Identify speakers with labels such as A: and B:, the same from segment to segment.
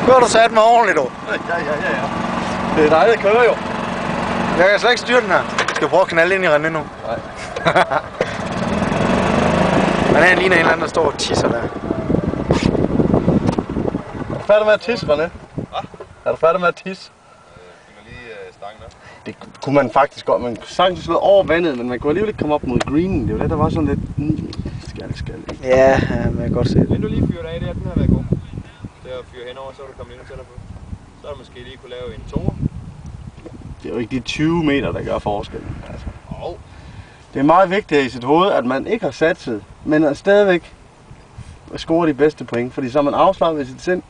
A: Nu har du sat mig ordentligt, du.
B: Ja. Det er dig, der kører jo.
A: Jeg kan slet ikke styre den her. Skal vi prøve at knalde ind i René nu?
B: Nej.
A: Men han ligner en eller anden, der står og tisser der.
B: Er du færdig med at tisse, René?
C: Hvad?
B: Er du færdig med at tisse?
C: Jeg må lige stangen op.
B: Det kunne man faktisk godt. Man kunne sagtens slå over vandet, men man kunne alligevel ikke komme op mod greenen. Det var det, der var sådan lidt... Skal.
A: Ja, man kan godt se det.
C: Men du lige fyrer af der, den har været god. Det er at fyre henover, så er du kommet ind og tæller på. Så er du måske lige kunne lave en toer.
B: Det er jo ikke de 20 meter, der gør forskellen. Altså.
C: Oh.
B: Det er meget vigtigt i sit hoved, at man ikke har satset, men at stadigvæk score de bedste point. Fordi så er man afslappet i sit sind.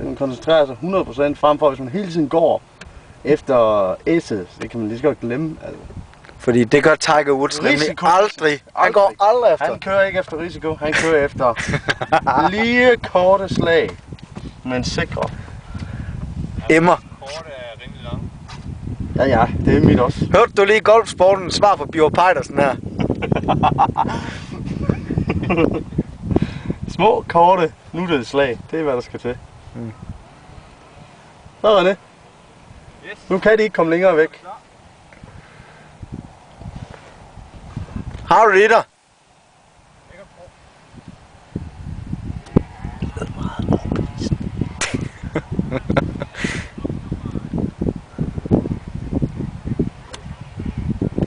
B: Man koncentrerer sig 100% frem for, hvis man hele tiden går efter S'et. Det kan man lige så godt glemme. Altså.
A: Fordi det gør Tiger Woods nemlig aldrig. Han går aldrig efter.
B: Han kører ikke efter risiko. Han kører efter lige korte slag, men sikre.
A: Emmer.
C: Kort er rimelig lang.
B: Ja, det er mit også.
A: Hørte du lige golfsporten svar på Bjørn Pejdersen her?
B: Små, korte, nuttede slag. Det er, hvad der skal til. Så René.
C: Yes.
B: Nu kan de ikke komme længere væk.
A: Har du det i dig?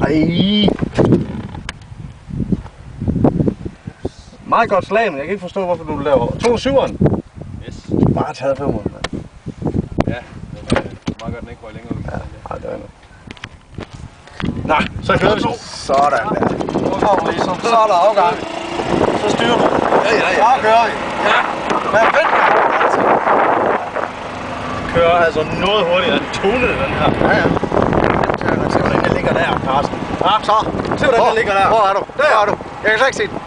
B: Ej. Meget godt slag, men jeg kan ikke forstå, hvorfor du laver 2-7'eren.
C: Yes.
B: Bare taget 5'eren, mand.
C: Ja, det var meget godt, den ikke røg længere ud.
B: Ja, ej, det var noget. Nå, så kører vi.
A: Sådan der.
B: Så er der afgang. Så styrer du. Ja. Så kører vi. Ja. Hvad fanden? Kører altså noget hurtigere end Tone, den her.
A: Ja.
B: Se, hvordan den ligger der, Carsten.
A: Ja, så.
B: Se, hvordan den ligger der.
A: Hvor er du? Der er du. Jeg kan slet ikke se den.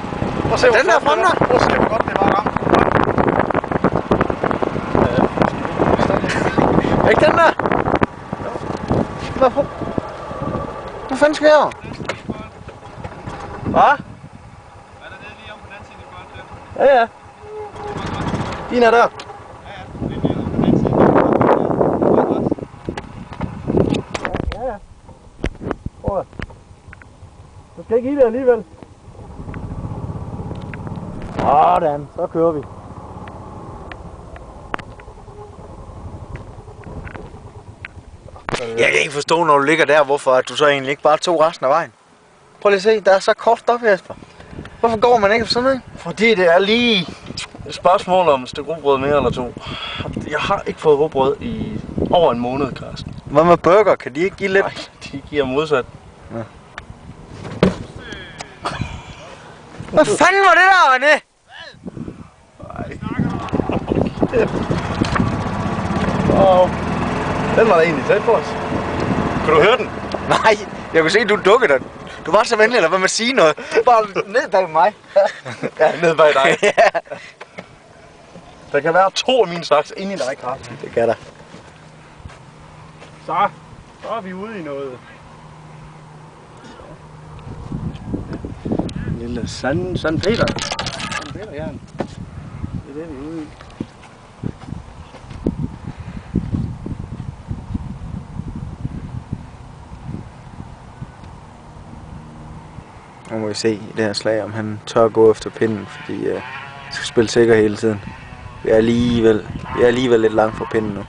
B: Prøv at se,
A: Den der fremme der.
B: Prøv at se, hvor godt det var ramt.
A: Ikke den der? Hvad fanden skal jeg?
B: Hvad?
C: Er der nede lige om på den side, godt der?
B: Ja. Din er der.
C: Ja. Det er om på den side.
B: Ja. Prøv at. Du skal ikke i det alligevel. Sådan, så kører vi.
A: Jeg kan ikke forstå, når du ligger der, hvorfor at du så egentlig ikke bare tog resten af vejen. Prøv lige at se, der er så kort op, Jesper. Hvorfor går man ikke på sådan noget?
B: Fordi det er lige et spørgsmål om et stykke rugbrød mere eller to. Jeg har ikke fået rugbrød i over en måned, Carsten.
A: Hvad med burger? Kan de ikke give lidt?
B: Nej, de giver modsat.
A: Ja. Hvad fanden var det der, René?
B: Nej. Wow. Den var da egentlig tæt på os. Kan du høre den?
A: Nej, jeg kunne se, at du dukkede dig. Du var så venlig, eller hvad med at sige noget? Bare ned bag mig.
B: Ja, ned bag dig.
A: Ja.
B: Der kan være 2 af mine slags inde i dig, Carsten.
A: Det kan der.
B: Så er vi ude i noget. En lille San Peter. San Peter, ja. Det er det, vi er ude i.
A: Nu må vi se i det her slag, om han tør at gå efter pinden, fordi jeg skal spille sikker hele tiden. Vi er alligevel lidt langt fra pinden nu.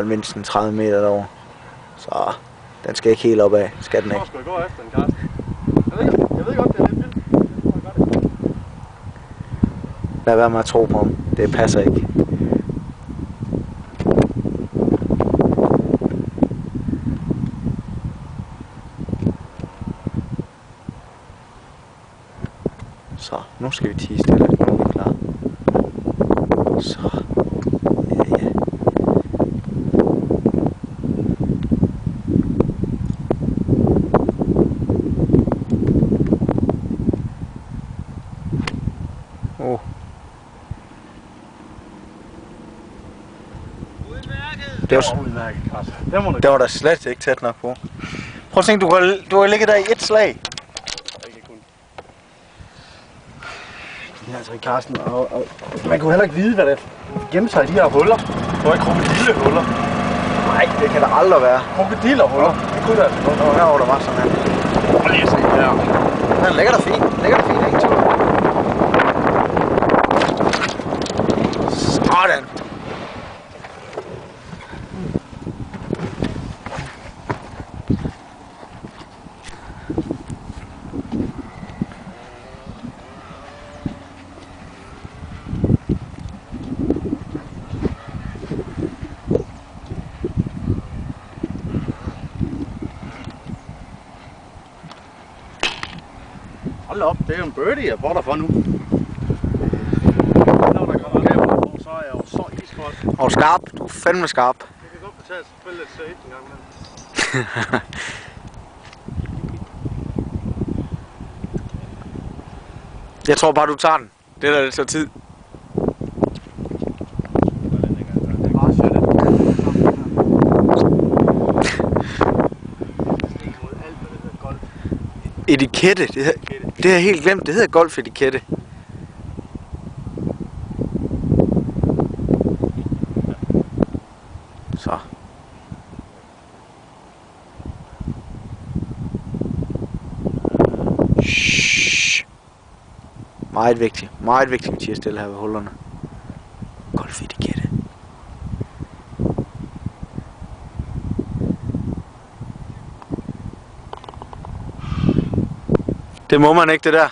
A: Mindst en 30 meter derovre. Så den skal ikke helt opad, skal den ikke.
B: Hvor skal vi gå efter den, Carsten? Jeg ved godt, det er lidt vildt.
A: Lad være med at tro på ham. Det passer ikke. Så, nu skal vi tie stille. Nu er vi klar. Så. Ja. Det var da slet ikke tæt nok på. Prøv at tænke, du kan ligge der i et slag.
B: Ja, altså Carsten, og man kunne heller ikke vide, hvad der gemte sig i de her huller. Det var ikke krokodillehuller.
A: Nej, det kan der aldrig være.
B: Krokodillerhuller. Det kunne der altså godt.
A: Det var herovre, der var sådan her.
B: Prøv lige at se her.
A: Den ligger der fint. Ingen tvivl. Sådan.
B: Hold op, det er jo en birdie, jeg får dig for nu. Når der kommer kamera på, så er jeg jo så iskold.
A: Og skarp. Du er fandme skarp.
B: Jeg kan godt betale at spille lidt safe en gang imellem.
A: Jeg tror bare, du tager den. Det er der lidt så tid.
B: Det er meget sødt.
A: Etikette. Det har jeg helt glemt. Det hedder golfetikette. Så. Shhh. Meget vigtigt, vi tiger stille her ved hullerne. Golfetikette. Det må man ikke, det der.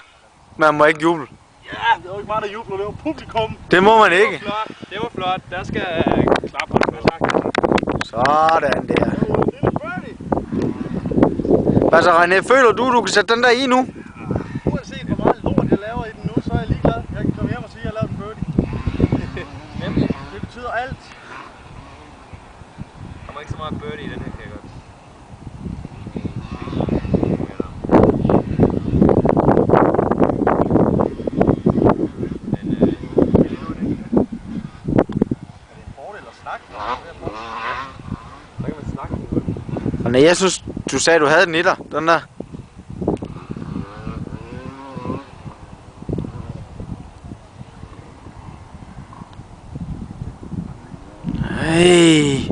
A: Man må ikke juble.
B: Ja, det var ikke mig, der jubler, det var publikum.
A: Det må man ikke.
C: Det var flot. Der skal klappe på det.
A: Sådan der.
B: Det var en lille birdie.
A: Hvad så, René? Føler du kan sætte den der i nu?
B: Uanset hvor meget lort jeg laver i den nu, så er jeg ligeglad. Jeg kan komme hjem og sige, at jeg har lavet en birdie. Det betyder alt.
C: Der kommer ikke så meget birdie i den her, kan jeg godt.
A: René, jeg synes, du sagde, du havde den i dig. Den der. Hey.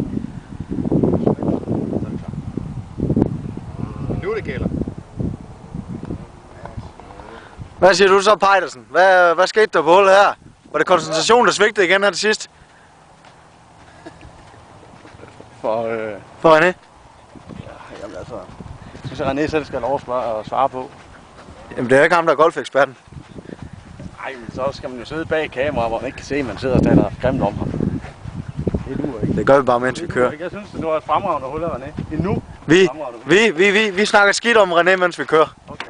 C: Nu er det gælder.
A: Hvad siger du så, Pejdersen? Hvad skete der på hullet her? Var det koncentrationen, der svigtede igen her til sidst? For René?
B: Jamen altså, jeg synes, at René selv skal have lov at svare på.
A: Jamen, det er ikke ham, der er golfeksperten.
B: Nej, men så skal man jo sidde bag kamera, hvor man ikke kan se, at man sidder og taler grimt om ham. Det duer ikke.
A: Det gør vi bare, mens vi kører.
B: Jeg synes, det var et fremragende hul af René. Endnu.
A: Vi snakker skidt om René, mens vi kører.
B: Okay.